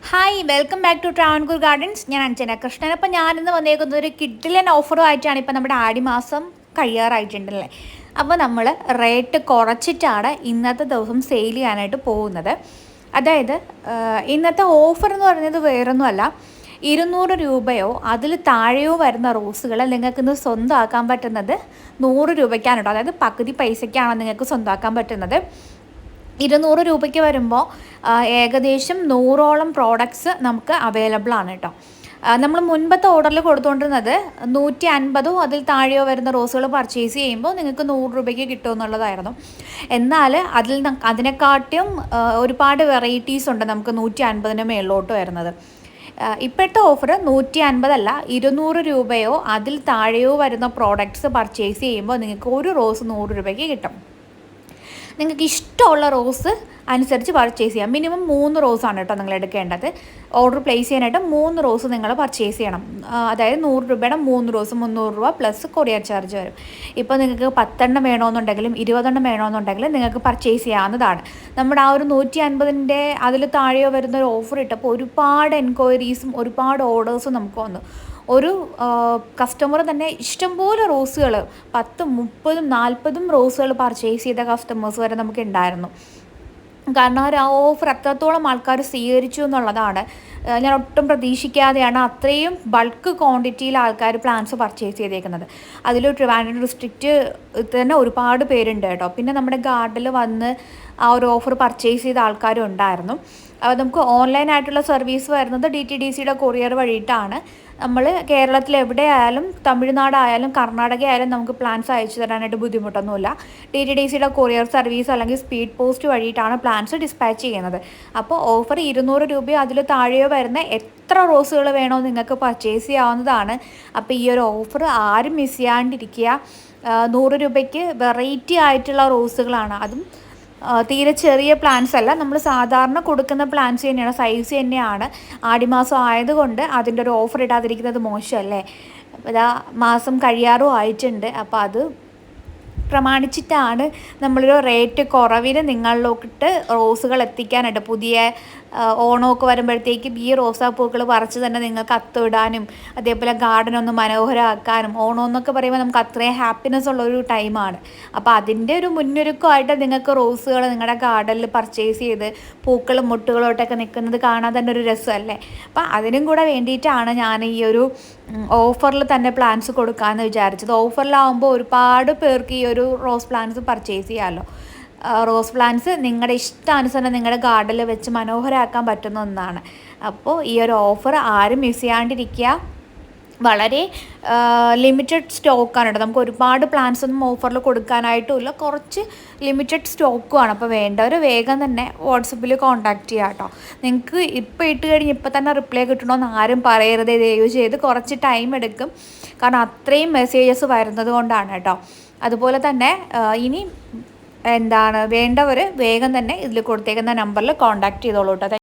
Hi welcome back to Travancore gardens. ഞാൻ അഞ്ജന കൃഷ്ണൻ. അപ്പോൾ ഞാനിന്ന് വന്നേക്കുന്നത് ഒരു കിഡിലൻ ഓഫറുമായിട്ടാണ്. ഇപ്പോൾ നമ്മുടെ ആടിമാസം കഴിയാറായിട്ടുണ്ടല്ലേ. അപ്പോൾ നമ്മൾ റേറ്റ് കുറച്ചിട്ടാണ് ഇന്നത്തെ ദിവസം സെയിൽ ചെയ്യാനായിട്ട് പോകുന്നത്. അതായത് ഇന്നത്തെ ഓഫർ എന്ന് പറയുന്നത് വേറൊന്നുമല്ല, 200 രൂപയോ അതിൽ താഴെയോ വരുന്ന റോസുകൾ നിങ്ങൾക്ക് ഇന്ന് സ്വന്തമാക്കാൻ പറ്റുന്നത് 100 രൂപയ്ക്കാണ് കേട്ടോ. അതായത് പകുതി പൈസയ്ക്കാണ് നിങ്ങൾക്ക് സ്വന്തമാക്കാൻ പറ്റുന്നത്. 200 രൂപയ്ക്ക് വരുമ്പോൾ ഏകദേശം 100ഓളം പ്രോഡക്ട്സ് നമുക്ക് അവൈലബിൾ ആണ് കേട്ടോ. നമ്മൾ മുൻപത്തെ ഓർഡറിൽ കൊടുത്തുകൊണ്ടിരുന്നത് 150 അതിൽ താഴെയോ വരുന്ന റോസുകൾ പർച്ചേസ് ചെയ്യുമ്പോൾ നിങ്ങൾക്ക് 100 രൂപയ്ക്ക് കിട്ടുമെന്നുള്ളതായിരുന്നു. എന്നാൽ അതിനെക്കാട്ടും ഒരുപാട് വെറൈറ്റീസ് ഉണ്ട് നമുക്ക് 150-ന് മേളിലോട്ട് വരുന്നത്. ഇപ്പോഴത്തെ ഓഫർ 150 അല്ല, 200 രൂപയോ അതിൽ താഴെയോ വരുന്ന പ്രോഡക്ട്സ് പർച്ചേസ് ചെയ്യുമ്പോൾ നിങ്ങൾക്ക് ഒരു റോസ് 100 രൂപയ്ക്ക് കിട്ടും. നിങ്ങൾക്ക് ഇഷ്ടമുള്ള റോസ് അനുസരിച്ച് പർച്ചേസ് ചെയ്യാം. മിനിമം 3 റോസാണ് കേട്ടോ നിങ്ങൾ എടുക്കേണ്ടത്. ഓർഡർ പ്ലേസ് ചെയ്യാനായിട്ട് 3 റോസ് നിങ്ങൾ പർച്ചേസ് ചെയ്യണം. അതായത് 100 രൂപയുടെ 3 റോസ് 300 രൂപ പ്ലസ് കൊറിയർ ചാർജ് വരും. ഇപ്പോൾ നിങ്ങൾക്ക് 10 എണ്ണം വേണമെന്നുണ്ടെങ്കിലും 20 എണ്ണം വേണമെന്നുണ്ടെങ്കിലും നിങ്ങൾക്ക് പർച്ചേസ് ചെയ്യാവുന്നതാണ്. നമ്മുടെ ആ ഒരു 150-ൻ്റെ അതിൽ താഴെയോ വരുന്ന ഒരു ഓഫർ ഇട്ടപ്പോൾ ഒരുപാട് എൻക്വയറീസും ഒരുപാട് ഓർഡേഴ്സും നമുക്ക് വന്നു. ഒരു കസ്റ്റമർ തന്നെ ഇഷ്ടംപോലെ റോസുകൾ 10, 30, 40 റോസുകൾ പർച്ചേസ് ചെയ്ത കസ്റ്റമേഴ്സ് വരെ നമുക്ക് ഉണ്ടായിരുന്നു. കാരണം ആ ഓഫർ അത്രത്തോളം ആൾക്കാർ സ്വീകരിച്ചു എന്നുള്ളതാണ്. ഞാൻ ഒട്ടും പ്രതീക്ഷിക്കാതെയാണ് അത്രയും ബൾക്ക് ക്വാണ്ടിറ്റിയിൽ ആൾക്കാർ പ്ലാന്റ്സ് പർച്ചേസ് ചെയ്തേക്കുന്നത്. അതിൽ ട്രിവാൻഡ്രം ഡിസ്ട്രിക്റ്റ് തന്നെ ഒരുപാട് പേരുണ്ട് കേട്ടോ. പിന്നെ നമ്മുടെ ഗാർഡനിൽ വന്ന് ആ ഒരു ഓഫർ പർച്ചേസ് ചെയ്ത ആൾക്കാരും ഉണ്ടായിരുന്നു. നമുക്ക് ഓൺലൈനായിട്ടുള്ള സർവീസ് വരുന്നത് DTDCയുടെ കൊറിയർ വഴിയിട്ടാണ്. നമ്മൾ കേരളത്തിൽ എവിടെയായാലും തമിഴ്നാടായാലും കർണാടക ആയാലും നമുക്ക് പ്ലാൻസ് അയച്ചു തരാനായിട്ട് ബുദ്ധിമുട്ടൊന്നുമില്ല. DTDCയുടെ കൊറിയർ സർവീസ് അല്ലെങ്കിൽ സ്പീഡ് പോസ്റ്റ് വഴിയിട്ടാണ് പ്ലാൻസ് ഡിസ്പാച്ച് ചെയ്യുന്നത്. അപ്പോൾ ഓഫർ 200 രൂപയോ അതിൽ താഴെയോ വരുന്ന എത്ര റോസുകൾ വേണോ നിങ്ങൾക്ക് പർച്ചേസ് ചെയ്യാവുന്നതാണ്. അപ്പോൾ ഈ ഒരു ഓഫർ ആരും മിസ് ചെയ്യാണ്ടിരിക്കുക. 100 രൂപയ്ക്ക് വെറൈറ്റി ആയിട്ടുള്ള റോസുകളാണ്. അതും തീരെ ചെറിയ പ്ലാന്റ്സ് അല്ല, നമ്മൾ സാധാരണ കൊടുക്കുന്ന പ്ലാന്റ്സ് തന്നെയാണ്, സൈസ് തന്നെയാണ്. ആടിമാസം ആയതുകൊണ്ട് അതിൻ്റെ ഒരു ഓഫർ ഇടാതിരിക്കുന്നത് മോശമല്ലേ. അപ്പോൾ ഇതാ മാസം കഴിയാറും ആയിട്ടുണ്ട്. അപ്പോൾ അത് പ്രമാണിച്ചിട്ടാണ് നമ്മളൊരു റേറ്റ് കുറവിന് നിങ്ങളിലോട്ട് റോസുകൾ എത്തിക്കാനായിട്ട്. പുതിയ ഓണമൊക്കെ വരുമ്പോഴത്തേക്കും ഈ റോസാപ്പൂക്കൾ പറിച്ച് തന്നെ നിങ്ങൾക്ക് അത്തിടാനും അതേപോലെ ഗാർഡനൊന്ന് മനോഹരമാക്കാനും. ഓണം എന്നൊക്കെ പറയുമ്പോൾ നമുക്ക് അത്രയും ഹാപ്പിനെസ് ഉള്ളൊരു ടൈമാണ്. അപ്പോൾ അതിൻ്റെ ഒരു മുന്നൊരുക്കമായിട്ട് നിങ്ങൾക്ക് റോസുകൾ നിങ്ങളുടെ ഗാർഡനിൽ പർച്ചേസ് ചെയ്ത് പൂക്കളും മുട്ടുകളോട്ടൊക്കെ നിൽക്കുന്നത് കാണാൻ തന്നെ ഒരു രസമല്ലേ. അപ്പോൾ അതിനും കൂടെ വേണ്ടിയിട്ടാണ് ഞാൻ ഈ ഒരു ഓഫറിൽ തന്നെ പ്ലാന്റ്സ് കൊടുക്കാമെന്ന് വിചാരിച്ചത്. ഓഫറിലാവുമ്പോൾ ഒരുപാട് പേർക്ക് ഈ ഒരു റോസ് പ്ലാന്റ്സ് പർച്ചേസ് ചെയ്യാമല്ലോ. റോസ് പ്ലാന്റ്സ് നിങ്ങളുടെ ഇഷ്ടാനുസരണം നിങ്ങളുടെ ഗാർഡനിൽ വെച്ച് മനോഹരമാക്കാൻ പറ്റുന്ന ഒന്നാണ്. അപ്പോൾ ഈ ഒരു ഓഫർ ആരും മിസ് ചെയ്യാണ്ടിരിക്കുക. വളരെ ലിമിറ്റഡ് സ്റ്റോക്കാണ് കേട്ടോ. നമുക്ക് ഒരുപാട് പ്ലാന്റ്സ് ഒന്നും ഓഫറിൽ കൊടുക്കാനായിട്ടുമില്ല, കുറച്ച് ലിമിറ്റഡ് സ്റ്റോക്കുമാണ്. അപ്പോൾ വേണ്ടവർ വേഗം തന്നെ വാട്സപ്പിൽ കോൺടാക്റ്റ് ചെയ്യുക കേട്ടോ. നിങ്ങൾക്ക് ഇപ്പോൾ ഇട്ട് കഴിഞ്ഞ് ഇപ്പോൾ തന്നെ റിപ്ലൈ കിട്ടണമെന്ന് ആരും പറയരുത്. ദയവ് ചെയ്ത് കുറച്ച് ടൈം എടുക്കും, കാരണം അത്രയും മെസ്സേജസ് വരുന്നത് കൊണ്ടാണ് കേട്ടോ. അതുപോലെ തന്നെ ഇനി വേണ്ടവർ വേഗം തന്നെ ഇതിൽ കൊടുത്തേക്കുന്ന നമ്പറിൽ കോൺടാക്റ്റ് ചെയ്തോളൂ കേട്ടോ.